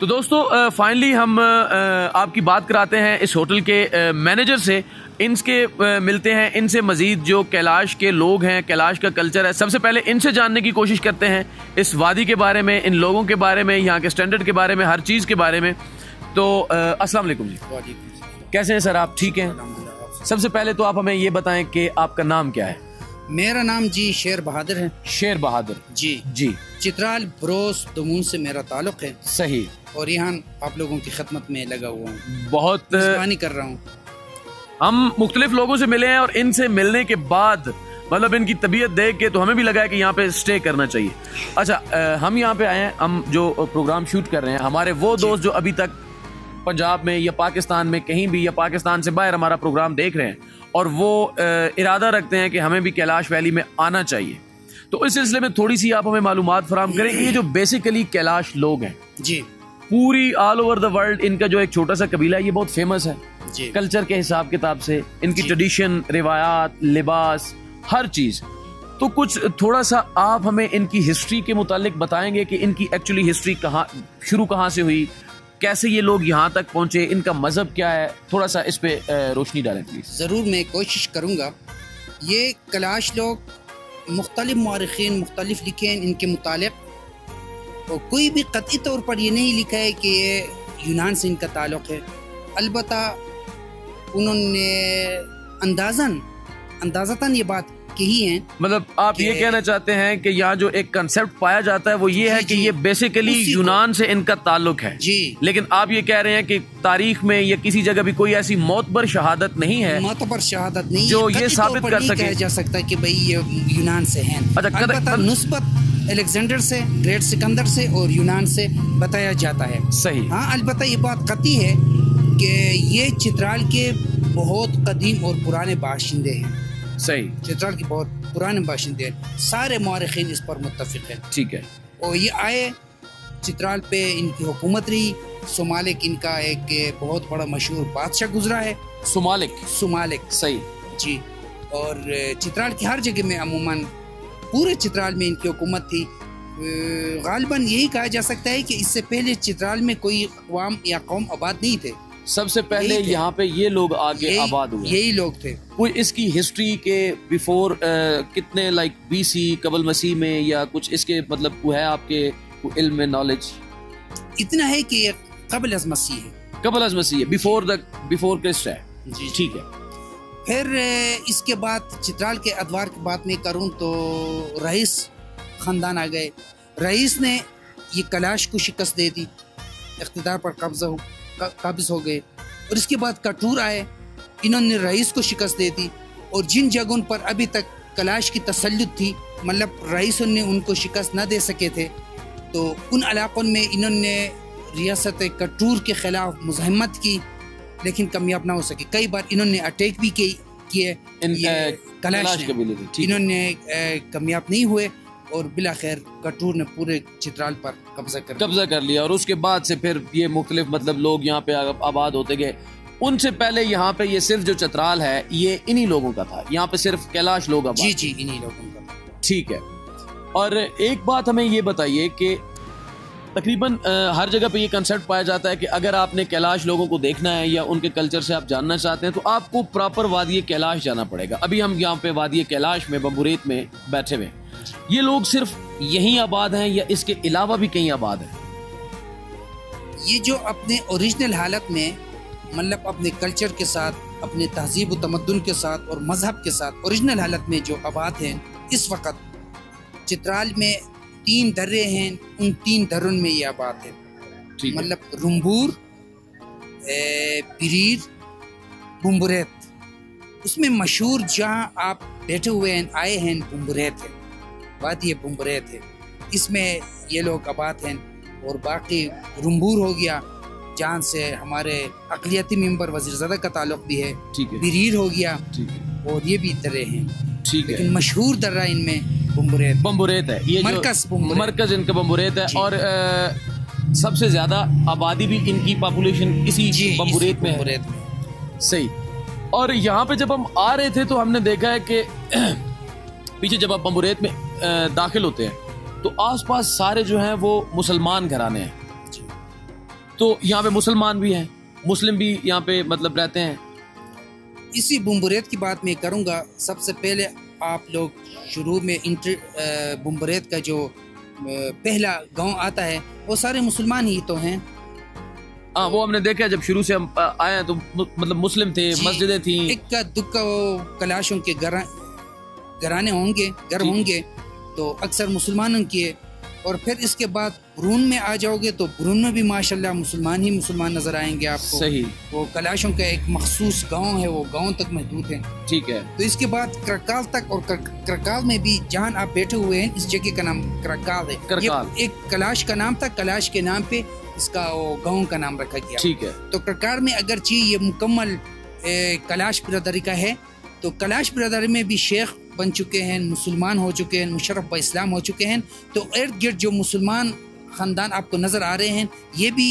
तो दोस्तों फाइनली हम आपकी बात कराते हैं इस होटल के मैनेजर से, इनके मिलते हैं इनसे मज़ीद जो कैलाश के लोग हैं, कैलाश का कल्चर है। सबसे पहले इनसे जानने की कोशिश करते हैं इस वादी के बारे में, इन लोगों के बारे में, यहाँ के स्टैंडर्ड के बारे में, हर चीज़ के बारे में। तो अस्सलाम वालेकुम जी, कैसे हैं सर आप? ठीक हैं। सबसे पहले तो आप हमें ये बताएं कि आपका नाम क्या है? मेरा नाम जी शेर बहादुर है। शेर बहादुर जी जी। चित्राल बरोस दमून से मेरा ताल्लुक है। सही। और यहाँ आप लोगों की खिदमत में लगा हुआ हूँ, बहुत मेहरबानी कर रहा हूँ। हम मुख्तलिफ लोगों से मिले हैं और इनसे मिलने के बाद मतलब इनकी तबीयत देख के तो हमें भी लगा है कि यहाँ पे स्टे करना चाहिए। अच्छा, हम यहाँ पे आए हैं, हम जो प्रोग्राम शूट कर रहे हैं, हमारे वो दोस्त जो अभी तक पंजाब में या पाकिस्तान में कहीं भी या पाकिस्तान से बाहर हमारा प्रोग्राम देख रहे हैं और वो इरादा रखते हैं कि हमें भी कैलाश वैली में आना चाहिए, तो इस सिलसिले में थोड़ी सी आप हमें मालूमात फराहम करें कि ये जो बेसिकली कैलाश लोग हैं जी, पूरी ऑल ओवर द वर्ल्ड, इनका जो एक छोटा सा कबीला है ये बहुत फेमस है जी। कल्चर के हिसाब किताब से, इनकी ट्रेडिशन, रिवायात, लिबास, हर चीज़। तो कुछ थोड़ा सा आप हमें इनकी हिस्ट्री के मुतालिक बताएंगे कि इनकी एक्चुअली हिस्ट्री कहाँ से हुई, कैसे ये लोग यहाँ तक पहुँचे, इनका मज़हब क्या है, थोड़ा सा इस पे रोशनी डालें प्लीज़। ज़रूर, मैं कोशिश करूँगा। ये कैलाश लोग मुख्तलिफ मौरख़ीन मुख्तलिफ लिखे हैं इनके मुतालिक, और कोई भी कतई तौर पर ये नहीं लिखा है कि ये यूनान से इनका ताल्लुक़ है। अलबत्ता उन्होंने अंदाज़तन ये बात कही है। मतलब आप ये कहना चाहते हैं कि यहाँ जो एक कंसेप्ट पाया जाता है वो ये है कि ये बेसिकली यूनान से इनका ताल्लुक है जी, लेकिन आप ये कह रहे हैं कि तारीख में या किसी जगह भी कोई ऐसी मौतबर शहादत नहीं है, मौतबर शहादत नहीं जो ये साबित कर सके, कहा जा सकता है कि भाई ये यूनान से हैं। अच्छा, निस्बत अलेक्जेंडर से, ग्रेट सिकंदर से और यूनान से बताया जाता है। सही। हाँ, अलबत्ता ये बात कतई है कि ये चित्राल के बहुत कदीम और पुराने बाशिंदे हैं। सही। चित्राल के बहुत पुराने बाशिंदे हैं, सारे मौरख़ीन इस पर मुत्तफ़िक़ हैं। ठीक है। और ये आए चित्राल पे, इनकी हुकूमत रही। सुमालिक इनका एक बहुत बड़ा मशहूर बादशाह गुजरा है। सुमालिक सही जी। और चित्राल की हर जगह में अमूमन पूरे चित्राल में इनकी हुकूमत थी। गालिबन यही कहा जा सकता है कि इससे पहले चित्राल में कोई अक़वाम या कौम आबाद नहीं थे। सबसे पहले यहाँ पे ये लोग आगे आबाद हुए, यही लोग थे। कोई इसकी हिस्ट्री के बिफोर कितने लाइक BC कबल मसीह में या कुछ इसके मतलब है आपके इल्म में नॉलेज? इतना है कि कबल अज़ मसीह है, बिफोर क्रिस्ट है जी। ठीक है। फिर इसके बाद चित्राल के अदवार की बात नहीं करूं तो रईस ख़ानदान आ गए। रईस ने ये कैलाश को शिकस्त दे दी, इख्तिदार पर काबिज हो गए। और इसके बाद कटूर आए, इन्होंने रईस को शिकस्त दे दी। और जिन जगहों पर अभी तक कैलाश की तसल्लुत थी, मतलब रईसों ने उनको शिकस्त न दे सके थे, तो उन इलाकों में इन्होंने रियासत कटूर के ख़िलाफ़ मुज़ाहमत की, लेकिन कामयाब ना हो सके। कई बार इन्होंने अटैक भी किए कैलाश ने, इन्होंने कामयाब नहीं हुए और बिलाखिर कटूर ने पूरे चित्राल पर कब्जा कर लिया। और उसके बाद से फिर ये मुख्तलिफ मतलब लोग यहाँ पे आबाद होते गए। उनसे पहले यहाँ पे ये सिर्फ जो चित्राल है ये इन्हीं लोगों का था, यहाँ पे सिर्फ कैलाश लोग आबाद। जी, इन्हीं लोगों का। ठीक है। और एक बात हमें ये बताइए कि तकरीबन हर जगह पे ये कंसेप्ट पाया जाता है कि अगर आपने कैलाश लोगों को देखना है या उनके कल्चर से आप जानना चाहते हैं तो आपको प्रॉपर वादी कैलाश जाना पड़ेगा। अभी हम यहाँ पे वादी कैलाश में बम्बुरेत में बैठे हुए, ये लोग सिर्फ यहीं आबाद हैं या इसके अलावा भी कहीं आबाद हैं? ये जो अपने ओरिजिनल हालत में, मतलब अपने कल्चर के साथ, अपने तहजीब व तमद्दुन के साथ और मजहब के साथ ओरिजिनल हालत में जो आबाद हैं, इस वक्त चित्राल में 3 दर्रे हैं। उन 3 दर्रों में ये आबाद है। मतलब रुम्बूर, बिरीर, बुम्बुरेत। उसमें मशहूर जहाँ आप बैठे हुए हैं, आए हैं, बुम्बुरेत है, वादी बुम्बुरेत है। इसमें ये लोग आबाद हैं। और बाकी रुम्बूर हो गया जहाँ से हमारे अक़लियती मेंबर वज़ीरज़ादा का ताल्लुक़ भी है। बिरीर हो गया, और ये भी दर्रे हैं। लेकिन मशहूर दर्रा इनमें बम्बुरेत है। ये मरकज इनका बम्बुरेत है। और सबसे ज़्यादा आबादी भी इनकी पॉपुलेशन इसी बम्बुरेत में है। सही। और यहाँ पे जब हम आ रहे थे तो हमने देखा है कि पीछे जब आप बम्बुरेत में दाखिल होते हैं तो आसपास सारे जो हैं वो मुसलमान घराने हैं। तो यहाँ पे मुसलमान भी हैं, मुस्लिम भी यहाँ पे मतलब रहते हैं। इसी बुम्बरेत की बात मैं करूँगा। सबसे पहले आप लोग शुरू में बुम्बरेत का जो पहला गांव आता है वो सारे मुसलमान ही तो हैं। हाँ, वो हमने देखा जब शुरू से हम आए हैं तो मतलब मुस्लिम थे, मस्जिदें थी। इक्का दुक्का कलाशों के घराने होंगे, घर होंगे तो अक्सर मुसलमानों के। और फिर इसके बाद ब्रून में आ जाओगे तो ब्रून में भी माशाल्लाह मुसलमान ही मुसलमान नजर आएंगे आपको। सही। वो कलाशों का एक मखसूस गांव है, वो गांव तक महदूद है। ठीक है। तो इसके बाद करकाल तक, और करकाल में भी जहाँ आप बैठे हुए हैं इस जगह का नाम करकाल है। करकाल ये एक कलाश का नाम था, कलाश के नाम पे इसका वो गाँव का नाम रखा गया। ठीक है। तो करकाल में अगरचे ये मुकम्मल कलाश बिरादरी का है, तो कलाश बिरादरी में भी शेख बन चुके हैं, मुसलमान हो चुके हैं, मुशर्रफ ब इस्लाम हो चुके हैं। तो इर्द गिर्द जो मुसलमान ख़ानदान आपको नज़र आ रहे हैं ये भी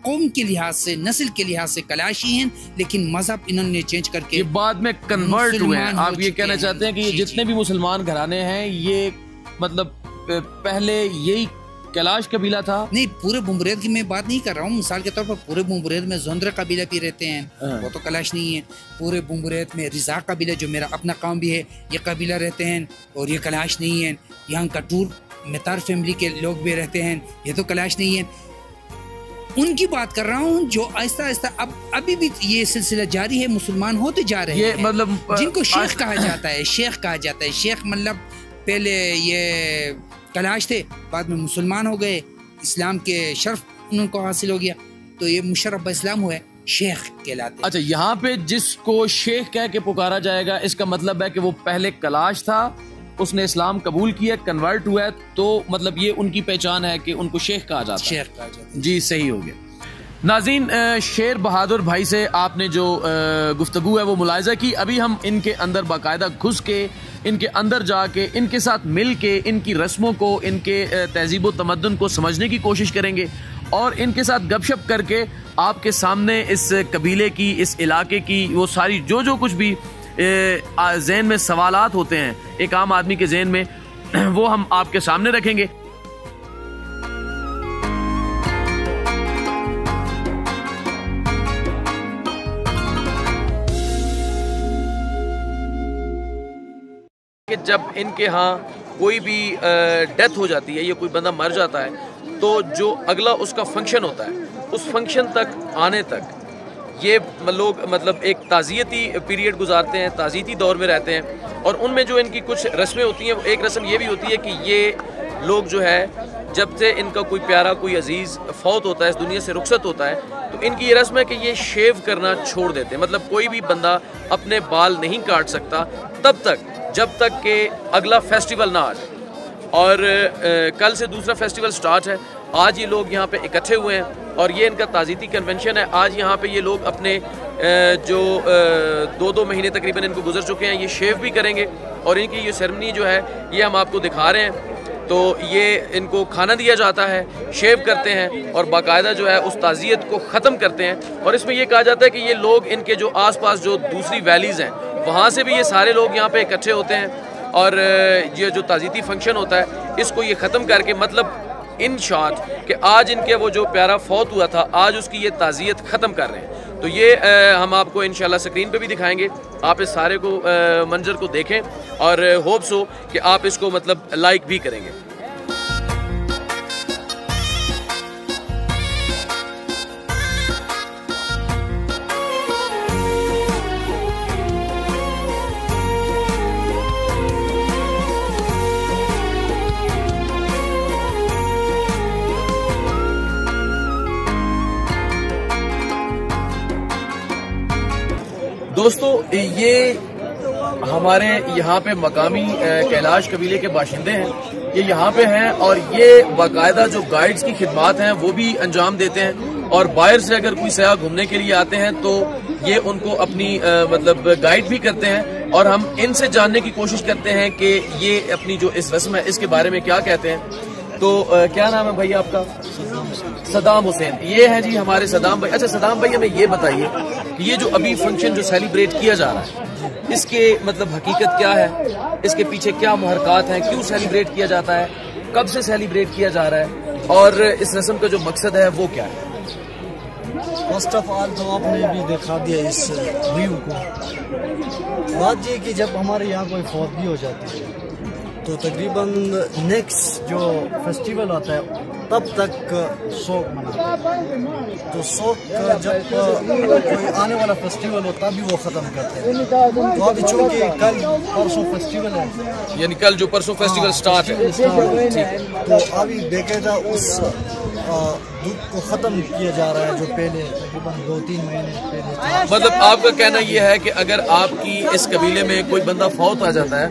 कौम के लिहाज से, नस्ल के लिहाज से कलाशी हैं, लेकिन मजहब इन्होंने चेंज करके ये बाद में कन्वर्ट हुए हैं। आप ये कहना चाहते हैं कि ये जितने भी मुसलमान घराने हैं ये मतलब पहले यही कैलाश कबीला था? नहीं, पूरे बुम्बरेद की मैं बात नहीं कर रहा हूँ। मिसाल के तौर पर पूरे बुम्बरेद में जोंदरा कबीला भी रहते हैं, वो तो कलाश नहीं है। पूरे बुम्बरेद में रिजा कबीला जो मेरा अपना काम भी है ये कबीला रहते हैं और ये कलाश नहीं है। यहाँ कटूर मितार फैमिली के लोग भी रहते हैं, ये तो कलाश नहीं है। उनकी बात कर रहा हूँ जो आहिस्ता आहिस्ता अब अभी भी ये सिलसिला जारी है, मुसलमान होते जा रहे हैं। मतलब जिनको शेख कहा जाता है, शेख कहा जाता है। शेख मतलब पहले ये कलाश थे, बाद में मुसलमान हो गए, इस्लाम के शर्फ उनको हासिल हो गया, तो ये मुशर्रफ ब इस्लाम हुए, शेख कहलाते। अच्छा, यहाँ पे जिसको शेख कह के पुकारा जाएगा इसका मतलब है कि वो पहले कलाश था, उसने इस्लाम कबूल किया, कन्वर्ट हुआ है, तो मतलब ये उनकी पहचान है कि उनको शेख कहा जाता है। शेख कहा जाता है। जी, सही हो गया। नाज़रीन, शेर बहादुर भाई से आपने जो गुफ्तगू है वो मुलाहिज़ा की। अभी हम इनके अंदर बाकायदा घुस के, इनके अंदर जाके, इनके साथ मिल के, इनकी रस्मों को, इनके तहज़ीब व तमद्दुन को समझने की कोशिश करेंगे और इनके साथ गपशप करके आपके सामने इस कबीले की, इस इलाके की वो सारी जो कुछ भी ज़हन में सवालात होते हैं एक आम आदमी के ज़हन में, वो हम आपके सामने रखेंगे। कि जब इनके यहाँ कोई भी डेथ हो जाती है या कोई बंदा मर जाता है तो जो अगला उसका फंक्शन होता है, उस फंक्शन तक आने तक ये लोग मतलब एक ताज़ियती पीरियड गुजारते हैं, ताज़ियती दौर में रहते हैं। और उनमें जो इनकी कुछ रस्में होती हैं, एक रस्म ये भी होती है कि ये लोग जो है जब से इनका कोई प्यारा, कोई अजीज़ फौत होता है, इस दुनिया से रुखसत होता है, तो इनकी ये रस्म है कि ये शेव करना छोड़ देते हैं। मतलब कोई भी बंदा अपने बाल नहीं काट सकता तब तक जब तक कि अगला फेस्टिवल ना आ जाए। और कल से दूसरा फेस्टिवल स्टार्ट है। आज ये लोग यहाँ पे इकट्ठे हुए हैं और ये इनका ताज़ीती कन्वेंशन है। आज यहाँ पे ये लोग अपने जो 2-2 महीने तकरीबन इनको गुजर चुके हैं, ये शेव भी करेंगे और इनकी ये सेरेमनी जो है ये हम आपको दिखा रहे हैं। तो ये इनको खाना दिया जाता है, शेव करते हैं और बाकायदा जो है उस ताज़ियत को ख़त्म करते हैं। और इसमें ये कहा जाता है कि ये लोग इनके जो आसपास जो दूसरी वैलीज़ हैं वहाँ से भी ये सारे लोग यहाँ पे इकट्ठे होते हैं और ये जो ताज़ीती फंक्शन होता है इसको ये ख़त्म करके, मतलब इन शॉर्ट कि आज इनके वो जो प्यारा फौत हुआ था आज उसकी ये ताज़ियत ख़त्म कर रहे हैं। तो ये हम आपको इंशाल्लाह स्क्रीन पे भी दिखाएंगे। आप इस सारे को मंजर को देखें और होप्स हो कि आप इसको मतलब लाइक भी करेंगे। दोस्तों, ये हमारे यहाँ पे मकामी कैलाश कबीले के बाशिंदे हैं, ये यहाँ पे हैं और ये बाकायदा जो गाइड्स की खिदमात हैं वो भी अंजाम देते हैं। और बाहर से अगर कोई सयाह घूमने के लिए आते हैं तो ये उनको अपनी मतलब गाइड भी करते हैं और हम इनसे जानने की कोशिश करते हैं कि ये अपनी जो इस रस्म है इसके बारे में क्या कहते हैं। तो क्या नाम है भैया आपका? सदाम हुसैन। ये है जी हमारे सदाम भाई। अच्छा सदाम भाई, हमें ये बताइए कि ये जो अभी फंक्शन जो सेलिब्रेट किया जा रहा है इसके मतलब हकीकत क्या है, इसके पीछे क्या मुहरकात हैं, क्यों सेलिब्रेट किया जाता है, कब से सेलिब्रेट किया जा रहा है और इस रस्म का जो मकसद है वो क्या है? फर्स्ट ऑफ ऑल तो आपने भी दिखा दिया इस व्यू को। बात ये कि जब हमारे यहाँ कोई फौतगी हो जाती है तो तकरीबन नेक्स्ट जो फेस्टिवल आता है तब तक शौक मनाते हैं। तो शौक जब कोई आने वाला फेस्टिवल हो तभी वो ख़त्म करते हैं। तो अभी चूँकि कल परसों फेस्टिवल है, यानी कल जो परसों फेस्टिवल स्टार्ट है, तो अभी बेकायदा उस दूध को ख़त्म किया जा रहा है जो पहले तकरीबन 2-3 महीने पहले था। मतलब आपका कहना यह है कि अगर आपकी इस कबीले में कोई बंदा फौत आ जाता है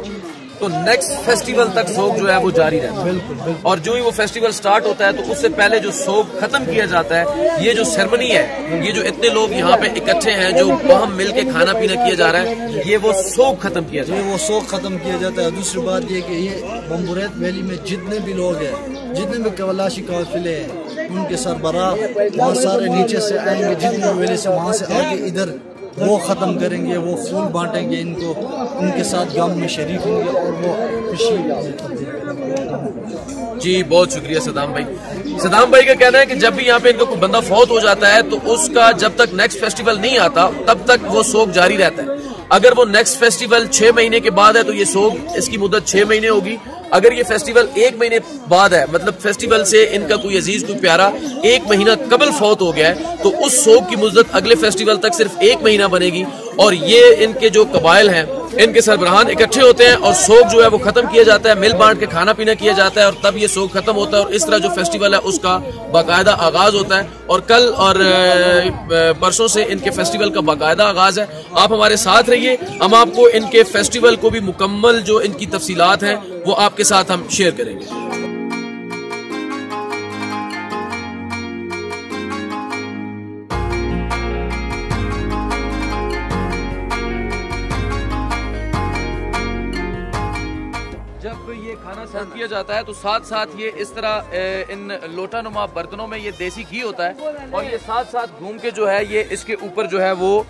तो नेक्स्ट फेस्टिवल तक सोग जो है वो जारी रहता है। बिल्कुल। और जो ही वो फेस्टिवल स्टार्ट होता है तो उससे पहले जो सोग खत्म किया जाता है, ये जो सेरेमनी है, ये जो इतने लोग यहाँ पे इकट्ठे हैं जो वहाँ मिल के खाना पीना किया जा रहा है, ये वो सोग खत्म किया जाता है। वो सोग खत्म किया जाता है। दूसरी बात ये कि ये बम्बुरैत वैली में जितने भी लोग हैं, जितने भी कवलाशी काफिले हैं, उनके सरबराह वहाँ सारे नीचे से आएंगे, जितने वैली से वहाँ से आके इधर वो ख़त्म करेंगे, वो फूल बांटेंगे इनको, उनके साथ गम में शरीक होंगे और वो खुशी करेंगे। जी बहुत शुक्रिया सदाम भाई। सदाम भाई का कहना है कि जब भी यहाँ पे इनको कोई बंदा फौत हो जाता है तो उसका जब तक नेक्स्ट फेस्टिवल नहीं आता तब तक वो सोग जारी रहता है। अगर वो नेक्स्ट फेस्टिवल 6 महीने के बाद है तो ये सोग इसकी मुद्दत 6 महीने होगी। अगर ये फेस्टिवल 1 महीने बाद है, मतलब फेस्टिवल से इनका कोई अजीज कोई प्यारा 1 महीना कबल फौत हो गया है, तो उस सोग की मुद्दत अगले फेस्टिवल तक सिर्फ 1 महीना बनेगी। और ये इनके जो कबाइल हैं, इनके सरबराहान इकट्ठे होते हैं और सोग जो है वो खत्म किया जाता है, मिल बांट के खाना पीना किया जाता है और तब ये सोग खत्म होता है। और इस तरह जो फेस्टिवल है उसका बाकायदा आगाज होता है और कल और परसों से इनके फेस्टिवल का बाकायदा आगाज है। आप हमारे साथ रहिए, हम आपको इनके फेस्टिवल को भी मुकम्मल जो इनकी तफसीलात हैं वो आपके साथ हम शेयर करेंगे। जब ये खाना सर्व किया जाता है तो साथ साथ ये इस तरह इन लोटानुमा बर्तनों में ये देसी घी होता है और ये साथ साथ घूम के जो है ये इसके ऊपर जो है वो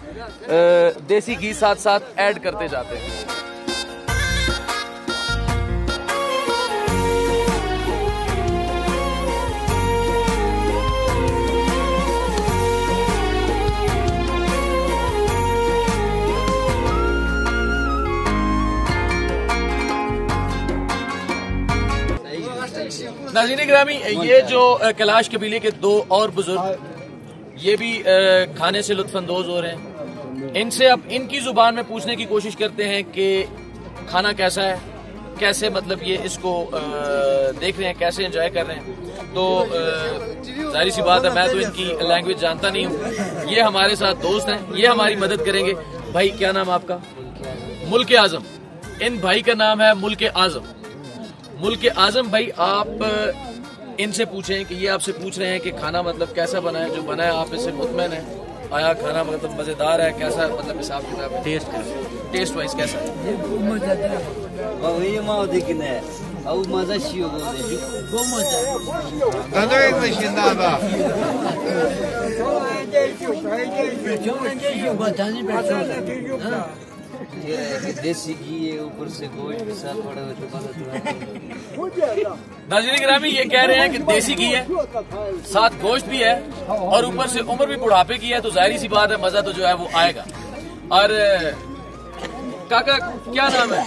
देसी घी साथ साथ ऐड करते जाते हैं। नाज़रीन ग्रामी, ये जो कैलाश कबीले के 2 और बुजुर्ग ये भी खाने से लुत्फानंदोज हो रहे हैं। इनसे अब इनकी जुबान में पूछने की कोशिश करते हैं कि खाना कैसा है, कैसे मतलब ये इसको देख रहे हैं, कैसे एंजॉय कर रहे हैं। तो जाहिर सी बात है मैं तो इनकी लैंग्वेज जानता नहीं हूँ। ये हमारे साथ दोस्त हैं, ये हमारी मदद करेंगे। भाई क्या नाम है आपका? मुल्क आजम। इन भाई का नाम है मुल्क आजम। मुल्क आजम भाई, आप इनसे पूछें कि ये आपसे पूछ रहे हैं कि खाना मतलब कैसा बना है, जो बना है आप इससे मुतमैन है? आया खाना मतलब मजेदार है, कैसा मतलब हिसाब किताब टेस्ट वाइज कैसा है? देसी घी है, ऊपर से गोश्त के साथ नाज़रीन ग्रामी, ये कह रहे हैं कि देसी घी है, साथ गोश्त भी है और ऊपर से उम्र भी बुढ़ापे की है, तो जाहिर सी बात है मजा तो जो है वो आएगा। और काका क्या नाम है?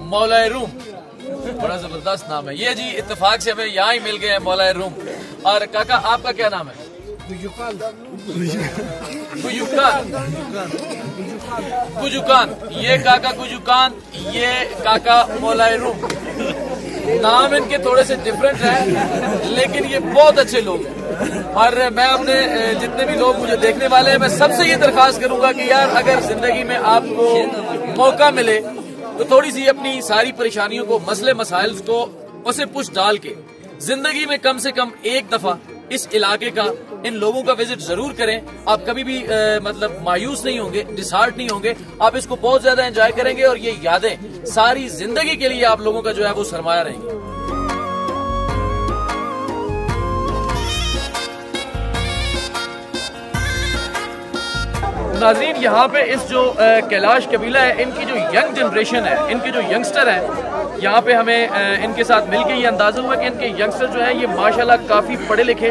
मौलाए रूम। बड़ा जबरदस्त नाम है ये जी, इत्तेफाक से हमें यहाँ ही मिल गए हैं मौलाए रूम। और काका आपका क्या नाम है? गुजुकान। ये काका गुजुकान, ये काका मौलाए रूम। नाम इनके थोड़े से डिफरेंट है लेकिन ये बहुत अच्छे लोग हैं। और मैं अपने जितने भी लोग मुझे देखने वाले हैं, मैं सबसे ये दरख्वास्त करूंगा कि यार अगर जिंदगी में आपको मौका मिले तो थोड़ी सी अपनी सारी परेशानियों को, मसले मसाइल को उसे पुश डाल के जिंदगी में कम से कम एक दफा इस इलाके का, इन लोगों का विजिट जरूर करें। आप कभी भी मतलब मायूस नहीं होंगे, डिसहार्ट नहीं होंगे, आप इसको बहुत ज्यादा एंजॉय करेंगे और ये यादें सारी जिंदगी के लिए आप लोगों का जो है वो सरमाया रहेंगे। नाज़रीन, यहाँ पे इस जो कैलाश कबीला है, इनकी जो यंग जनरेशन है, इनके जो यंगस्टर हैं, यहाँ पे हमें इनके साथ मिलके ये अंदाजा हुआ कि इनके यंगस्टर जो है ये माशाल्लाह काफ़ी पढ़े लिखे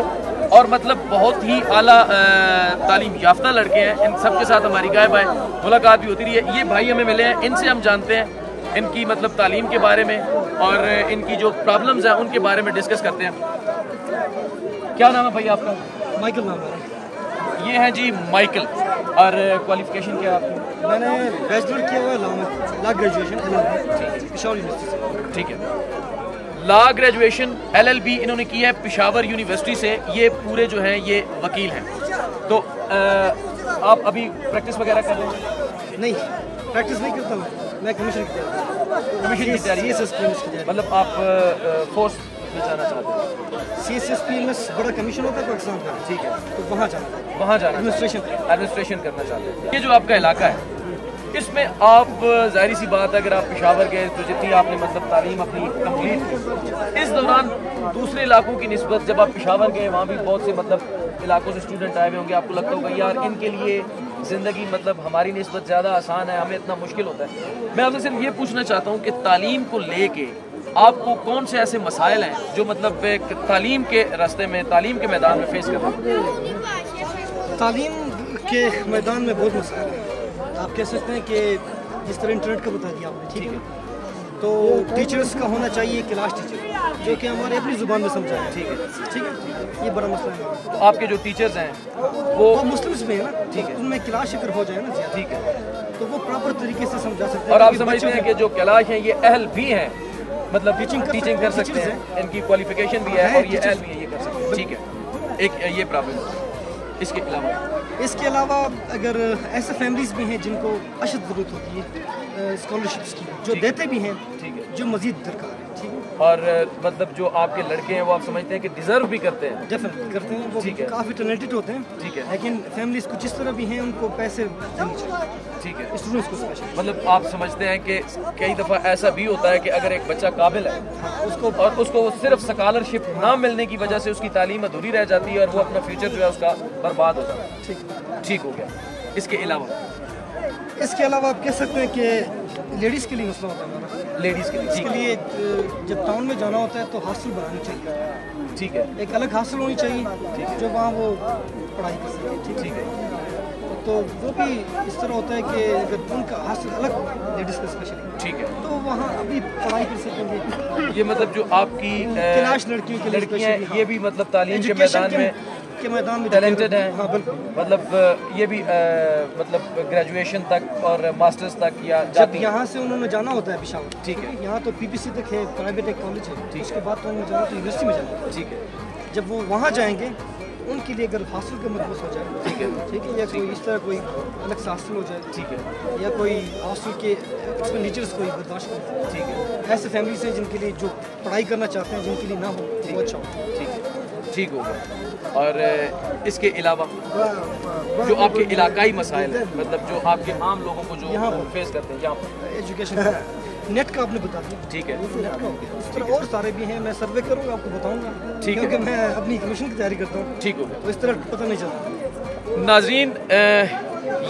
और मतलब बहुत ही आला तालीम याफ्ता लड़के हैं। इन सब के साथ हमारी गाय बाय मुलाकात भी होती रही है। ये भाई हमें मिले हैं, इनसे हम जानते हैं इनकी मतलब तालीम के बारे में और इनकी जो प्रॉब्लम्स हैं उनके बारे में डिस्कस करते हैं। क्या नाम है भाई आपका? माइकल नाम है। ये हैं जी माइकल। और क्वालिफिकेशन क्या है आपकी? मैंने बैचलर किया हुआ है लॉ ग्रेजुएशन पेशावर यूनिवर्सिटी से। ठीक है, लॉ ग्रेजुएशन LLB इन्होंने की है पेशावर यूनिवर्सिटी से। ये पूरे जो हैं ये वकील हैं। तो आप अभी प्रैक्टिस वगैरह कर रहे हैं? नहीं, प्रैक्टिस नहीं करता मैं कमीशन की तैयारी। मतलब आप फोर्स में जाना चाहते हैं? CSSP में बड़ा कमीशन होता है पाकिस्तान का। ठीक है, तो वहाँ जाना, वहाँ जाना, एडमिनिस्ट्रेशन करना चाहते हैं। ये जो आपका इलाका है इसमें आप जाहिर सी बात है अगर आप पेशावर गए तो जितनी आपने मतलब तालीम अपनी कंप्लीट की, इस दौरान दूसरे इलाकों की निस्बत जब आप पेशावर गए वहाँ भी बहुत से मतलब इलाकों से स्टूडेंट आए हुए होंगे, आपको लगता होगा यार इनके लिए ज़िंदगी मतलब हमारी निस्बत ज़्यादा आसान है, हमें इतना मुश्किल होता है। मैं आपसे सिर्फ ये पूछना चाहता हूँ कि तालीम को लेके आपको कौन से ऐसे मसाइल हैं जो मतलब एक तालीम के रास्ते में, तालीम के मैदान में फेस कर रहे हैं? तालीम के मैदान में बहुत मसाइल है। आप कह सकते हैं कि जिस तरह इंटरनेट का बता दिया आपने, ठीक है, तो टीचर्स का होना चाहिए क्लास टीचर जो कि हमारे अपनी ज़ुबान में समझाए। ठीक है, ये बड़ा मसला है। तो आपके जो टीचर्स हैं वो मुस्लिम्स में है ना, ठीक है, उनमें क्लास अगर हो जाए ना, ठीक है, तो वो प्रॉपर तरीके से समझा सकते हैं। और आप समझते हैं कि जो क्लास हैं ये अहल भी हैं, मतलब टीचिंग कर सकते हैं, इनकी क्वालिफिकेशन भी है और ये अहल भी है, ये कर सकते हैं। ठीक है, एक ये प्रॉब्लम है। इसके अलावा अगर ऐसे फैमिलीज भी हैं जिनको अशद ज़रूरत होती है स्कॉलरशिप्स की, जो देते भी हैं, ठीक है, जो मज़ीद दरकार है, ठीक है, और मतलब जो आपके लड़के हैं वो आप समझते हैं कि डिजर्व भी करते हैं? डेफिनेटली करते हैं, वो काफ़ी टैलेंटेड होते हैं, ठीक है, लेकिन फैमिलीज कुछ इस तरह भी हैं उनको पैसे देने चाहिए, ठीक है, स्टूडेंट्स को स्पेशल। मतलब आप समझते हैं कि कई दफ़ा ऐसा भी होता है कि अगर एक बच्चा काबिल है उसको सिर्फ स्कॉलरशिप ना मिलने की वजह से उसकी तालीम अधूरी रह जाती है और वो अपना फ्यूचर जो है उसका बर्बाद हो जाता है। ठीक हो गया। इसके अलावा आप कह सकते हैं कि लेडीज़ के लिए मसला होता है हमारा, लेडीज़ के लिए, इसके लिए जब टाउन में जाना होता है तो हॉस्टल बनानी चाहिए, ठीक है, एक अलग हॉस्टल होनी चाहिए जो वहाँ वो पढ़ाई कर सके, ठीक है, तो वो भी इस तरह होता है कि अगर उनका हॉस्टल अलग लेडीज़ का स्पेशली, ठीक है, तो वहाँ अभी पढ़ाई कर सकेंगे। ये मतलब जो आपकी क्लास लड़कियों के लड़कियाँ ये भी मतलब तालीम के मैदान में टैलेंटेड हैं। हाँ बिल्कुल, मतलब ये भी मतलब ग्रेजुएशन तक और मास्टर्स तक या जब यहाँ से उन्होंने जाना होता है पेशावर, ठीक है, यहाँ तो PPC तक है, प्राइवेट एक कॉलेज है, ठीक, उसके बाद तो उन्होंने जाना तो यूनिवर्सिटी में जाना, ठीक है, जब वो वहाँ जाएंगे उनके लिए अगर हॉस्टल का मदबूस हो जाए, ठीक है, या कोई इस तरह कोई अलग सा हॉस्टल हो जाए, ठीक है, या कोई हॉस्टल के एक्सपेंडिचर्स कोई बर्दाश्त करें, ठीक है, ऐसे फैमिलीज हैं जिनके लिए जो पढ़ाई करना चाहते हैं जिनके लिए ना हो वो अच्छा हो, ठीक है, ठीक होगा। और इसके अलावा जो आपके इलाकाई मसाइल हैं, मतलब जो आपके आम लोगों को जो यहाँ फेस करते हैं, यहाँ पर एजुकेशन नेट का आपने बता दिया, ठीक है, नेट का इस तरह और सारे भी हैं, मैं सर्वे करूँगा आपको बताऊँगा, ठीक है, क्योंकि मैं अपनी कमीशन की तैयारी करता हूँ, ठीक हो गया, तो इस तरह पता नहीं चलता। नाज़रीन,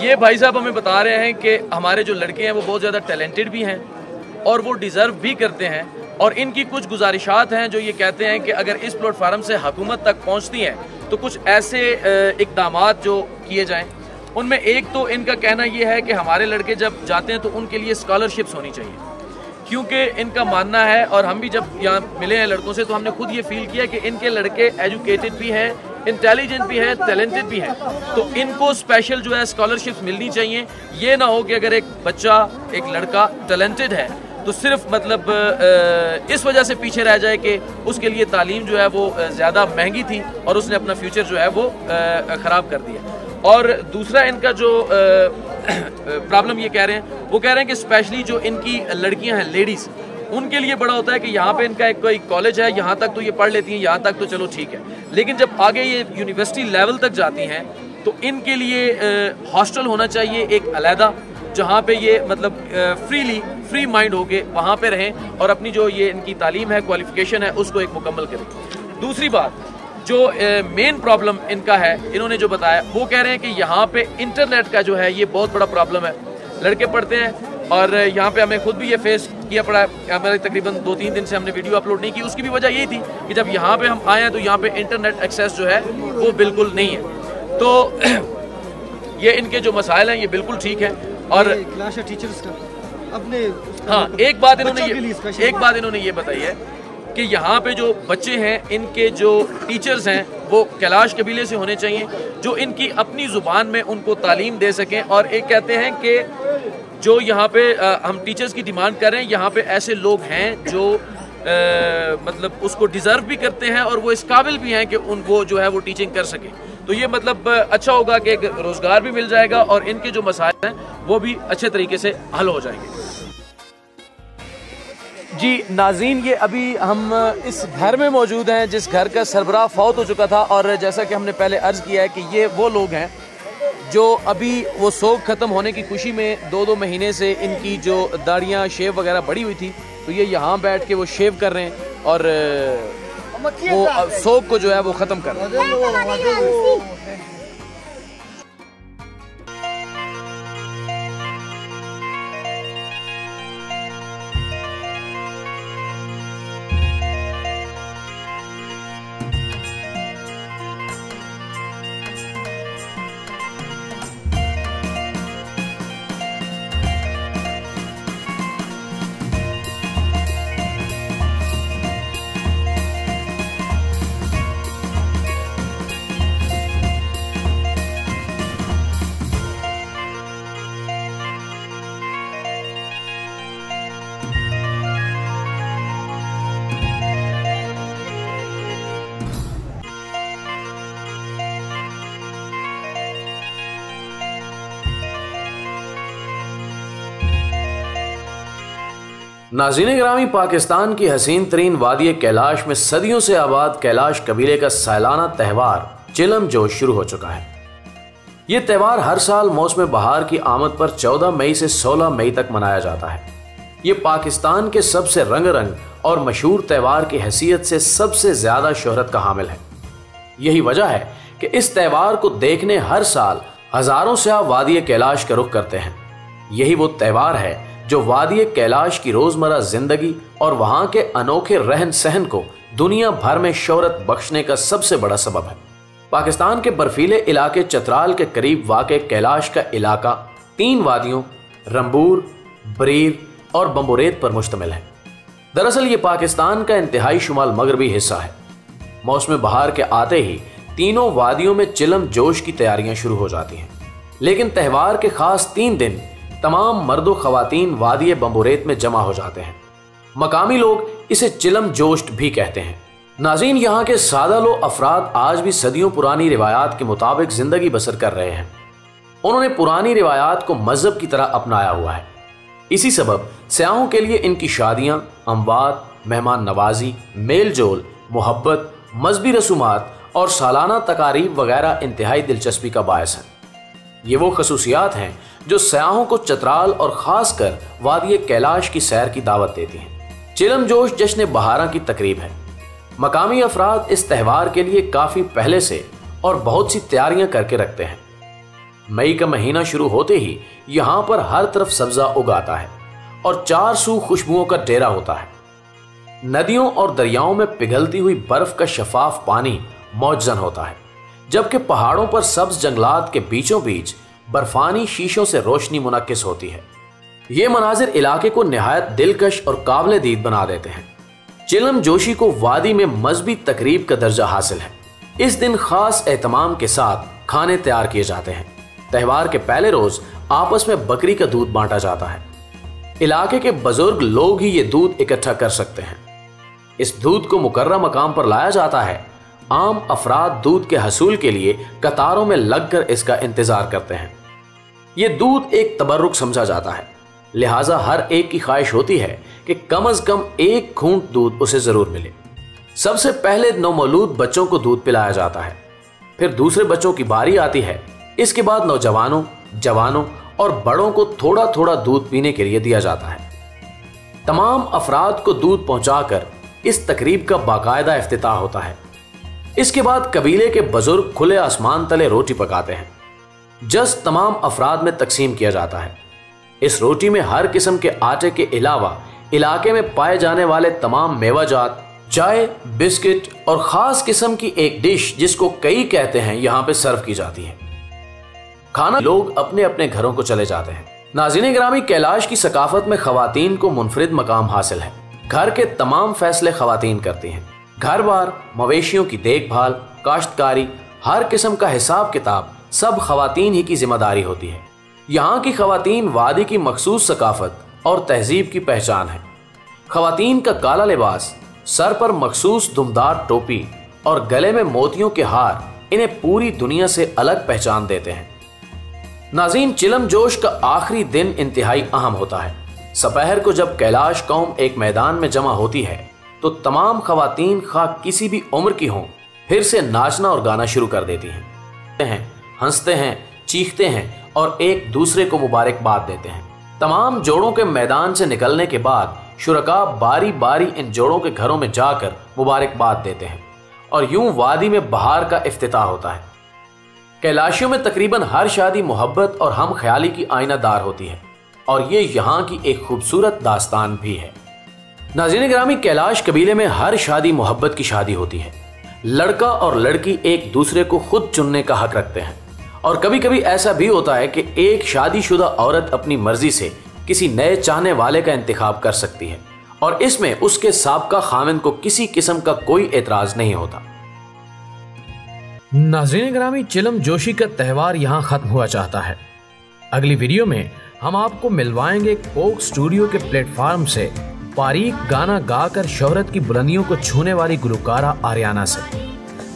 ये भाई साहब हमें बता रहे हैं कि हमारे जो लड़के हैं वो बहुत ज़्यादा टैलेंटेड भी हैं और वो डिज़र्व भी करते हैं, और इनकी कुछ गुजारिशात हैं जो ये कहते हैं कि अगर इस प्लेटफार्म से हुकूमत तक पहुँचती हैं तो कुछ ऐसे इक़दामात जो किए जाएँ। उनमें एक तो इनका कहना ये है कि हमारे लड़के जब जाते हैं तो उनके लिए स्कॉलरशिप्स होनी चाहिए, क्योंकि इनका मानना है, और हम भी जब यहाँ मिले हैं लड़कों से तो हमने खुद ये फील किया कि इनके लड़के एजुकेटेड भी हैं, इंटेलिजेंट भी हैं, टैलेंटेड भी हैं, तो इनको स्पेशल जो है स्कॉलरशिप्स मिलनी चाहिए। ये ना हो कि अगर एक बच्चा, एक लड़का टैलेंटेड है तो सिर्फ मतलब इस वजह से पीछे रह जाए कि उसके लिए तालीम जो है वो ज़्यादा महंगी थी और उसने अपना फ्यूचर जो है वो ख़राब कर दिया। और दूसरा इनका जो प्रॉब्लम ये कह रहे हैं, वो कह रहे हैं कि स्पेशली जो इनकी लड़कियां हैं, लेडीज़, उनके लिए बड़ा होता है कि यहाँ पे इनका एक कोई कॉलेज है, यहाँ तक तो ये पढ़ लेती हैं, यहाँ तक तो चलो ठीक है, लेकिन जब आगे ये यूनिवर्सिटी लेवल तक जाती हैं तो इनके लिए हॉस्टल होना चाहिए एक अलहदा, जहाँ पे ये मतलब फ्री माइंड होके वहाँ पे रहें और अपनी जो ये इनकी तालीम है, क्वालिफिकेशन है, उसको एक मुकम्मल करें। दूसरी बात जो मेन प्रॉब्लम इनका है, इन्होंने जो बताया, वो कह रहे हैं कि यहाँ पे इंटरनेट का जो है ये बहुत बड़ा प्रॉब्लम है। लड़के पढ़ते हैं और यहाँ पे हमें खुद भी ये फेस किया पड़ा है। हमारे तकरीबन 2-3 दिन से हमने वीडियो अपलोड नहीं की। उसकी भी वजह यही थी कि जब यहाँ पे हम आए हैं तो यहाँ पे इंटरनेट एक्सेस जो है वो बिल्कुल नहीं है। तो ये इनके जो मसाइल हैं ये बिल्कुल ठीक है। और क्लास टीचर्स का अपने हाँ, एक बात इन्होंने ये बताई है कि यहाँ पे जो बच्चे हैं इनके जो टीचर्स हैं वो कैलाश कबीले से होने चाहिए, जो इनकी अपनी ज़ुबान में उनको तालीम दे सकें। और एक कहते हैं कि जो यहाँ पे हम टीचर्स की डिमांड कर रहे हैं, यहाँ पे ऐसे लोग हैं जो मतलब उसको डिज़र्व भी करते हैं और वो इस काबिल भी हैं कि उनको जो है वो टीचिंग कर सके। तो ये मतलब अच्छा होगा कि एक रोज़गार भी मिल जाएगा और इनके जो मसाइल हैं वो भी अच्छे तरीके से हल हो जाएंगे। जी नाज़रीन, ये अभी हम इस घर में मौजूद हैं जिस घर का सरबराह फौत हो चुका था। और जैसा कि हमने पहले अर्ज़ किया है कि ये वो लोग हैं जो अभी वो सोग ख़त्म होने की खुशी में 2-2 महीने से इनकी जो दाढ़ियाँ शेव वगैरह बढ़ी हुई थी, तो ये यहाँ बैठ के वो शेव कर रहे हैं और वो सोग को जो है वो ख़त्म कर रहे हैं। नाज़रीन गिरामी, पाकिस्तान की हसीन तरीन वादी कैलाश में सदियों से आबाद कैलाश कबीले का सालाना त्यौहार चिलम जोश शुरू हो चुका है। ये त्यौहार हर साल मौसम बहार की आमद पर 14 मई से 16 मई तक मनाया जाता है। ये पाकिस्तान के सबसे रंग और मशहूर त्यौहार की हैसियत से सबसे ज़्यादा शोहरत का हामिल है। यही वजह है कि इस त्यौहार को देखने हर साल हज़ारों सयाह वादी कैलाश का रुख करते हैं। यही वो त्यौहार है जो वादी कैलाश की रोज़मर्रा ज़िंदगी और वहाँ के अनोखे रहन सहन को दुनिया भर में शोहरत बख्शने का सबसे बड़ा सबब है। पाकिस्तान के बर्फीले इलाके चतराल के करीब वाक़े कैलाश का इलाका 3 वादियों रंबूर, बरीर और बम्बुरेत पर मुश्तमिल है। दरअसल ये पाकिस्तान का इंतहाई शुमाल मगरबी हिस्सा है। मौसम बहार के आते ही तीनों वादियों में चिलम जोश की तैयारियां शुरू हो जाती हैं। लेकिन त्यौहार के खास 3 दिन तमाम मर्द व ख़वातीन वादी बम्बुरेत में जमा हो जाते हैं। मकामी लोग इसे चिलम जोश भी कहते हैं। नाज़रीन, यहाँ के सादा लो अफराद आज भी सदियों पुरानी रिवायात के मुताबिक ज़िंदगी बसर कर रहे हैं। उन्होंने पुरानी रिवायात को मज़हब की तरह अपनाया हुआ है। इसी सबब सयाहों के लिए इनकी शादियाँ, अमवात, मेहमान नवाजी, मेल जोल, मोहब्बत, मजहबी रसूमात और सालाना तकारीब वगैरह इंतहाई दिलचस्पी का बायस है। ये वो खसूसियात हैं जो सयाहों को चतराल और ख़ासकर वादी कैलाश की सैर की दावत देती हैं। चिलम जोश जश्न बहारा की तकरीब है। मकामी अफराद इस त्यौहार के लिए काफ़ी पहले से और बहुत सी तैयारियां करके रखते हैं। मई का महीना शुरू होते ही यहाँ पर हर तरफ सब्जा उगाता है और 4 सू खुशबुओं का डेरा होता है। नदियों और दरियाओं में पिघलती हुई बर्फ का शफाफ पानी मौजज़न होता है, जबकि पहाड़ों पर सब्ज जंगलात के बीचों बीच बर्फानी शीशों से रोशनी मुनक्किस होती है। ये मनाजिर इलाके को निहायत दिलकश और काबिल दीद बना देते हैं। चिलम जोशी को वादी में मजहबी तकरीब का दर्जा हासिल है। इस दिन खास एहतमाम के साथ खाने तैयार किए जाते हैं। त्यौहार के पहले रोज आपस में बकरी का दूध बांटा जाता है। इलाके के बुजुर्ग लोग ही ये दूध इकट्ठा कर सकते हैं। इस दूध को मुकर्रम मकाम पर लाया जाता है। आम अफराद दूध के हसूल के लिए कतारों में लगकर इसका इंतजार करते हैं। ये दूध एक तबर्रुक समझा जाता है, लिहाजा हर एक की ख्वाहिश होती है कि कम अज कम 1 घूंट दूध उसे जरूर मिले। सबसे पहले नौमौलूद बच्चों को दूध पिलाया जाता है, फिर दूसरे बच्चों की बारी आती है। इसके बाद नौजवानों, जवानों और बड़ों को थोड़ा थोड़ा दूध पीने के लिए दिया जाता है। तमाम अफराद को दूध पहुंचाकर इस तकरीब का बाकायदा इफ्तिताह होता है। इसके बाद कबीले के बुजुर्ग खुले आसमान तले रोटी पकाते हैं। जस तमाम अफराद में तकसीम किया जाता है। इस रोटी में हर किस्म के आटे के अलावा इलाके में पाए जाने वाले तमाम मेवाजात, चाय, बिस्किट और खास किस्म की एक डिश जिसको कई कहते हैं यहाँ पे सर्व की जाती है। खाना लोग अपने अपने घरों को चले जाते हैं। नाज़रीन गिरामी, कैलाश की सकाफत में खवातीन को मुनफरिद मकाम हासिल है। घर के तमाम फैसले खवातीन करती हैं। घर बार, मवेशियों की देखभाल, काश्तकारी, हर किस्म का हिसाब किताब सब खवातीन ही की जिम्मेदारी होती है। यहाँ की खवातीन वादी की मखसूस सकाफत और तहजीब की पहचान है। खवातीन का काला लिबास, सर पर मखसूस दुमदार टोपी और गले में मोतियों के हार इन्हें पूरी दुनिया से अलग पहचान देते हैं। नाज़रीन, चिलम जोश का आखिरी दिन इंतहाई अहम होता है। सपहर को जब कैलाश कौम एक मैदान में जमा होती है तो तमाम खवातीन खा किसी भी उम्र की हों फिर से नाचना और गाना शुरू कर देती हैं, हंसते हैं, चीखते हैं और एक दूसरे को मुबारकबाद देते हैं। तमाम जोड़ों के मैदान से निकलने के बाद शुरका बारी बारी इन जोड़ों के घरों में जाकर मुबारकबाद देते हैं और यूं वादी में बहार का इफ्तिताह होता है। कैलाशियों में तकरीबन हर शादी मोहब्बत और हम ख्याली की आईनादार होती है और ये यहाँ की एक खूबसूरत दास्तान भी है। नाज़रीन गिरामी, कैलाश कबीले में हर शादी मोहब्बत की शादी होती है। लड़का और लड़की एक दूसरे को खुद चुनने का हक रखते हैं और कभी कभी ऐसा भी होता है कि एक शादीशुदा औरत अपनी मर्जी से किसी नए चाहने वाले का इंतखाब कर सकती है और इसमें उसके साबका खामिन को किसी किस्म का कोई एतराज नहीं होता। नाज़रीन गिरामी, चिलम जोशी का त्यौहार यहाँ खत्म हुआ चाहता है। अगली वीडियो में हम आपको मिलवाएंगे कोक स्टूडियो के प्लेटफार्म से बारीक गाना गाकर शोहरत की बुलंदियों को छूने वाली गुलकारा आर्याना से,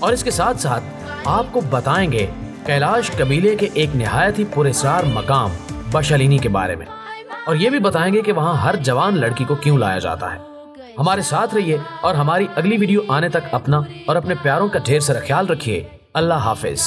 और इसके साथ साथ आपको बताएंगे कैलाश कबीले के एक निहायत ही पुरस्कार मकाम बशलीनी के बारे में, और ये भी बताएंगे कि वहाँ हर जवान लड़की को क्यों लाया जाता है। हमारे साथ रहिए और हमारी अगली वीडियो आने तक अपना और अपने प्यारों का ढेर सारा ख्याल रखिए। अल्लाह हाफिज।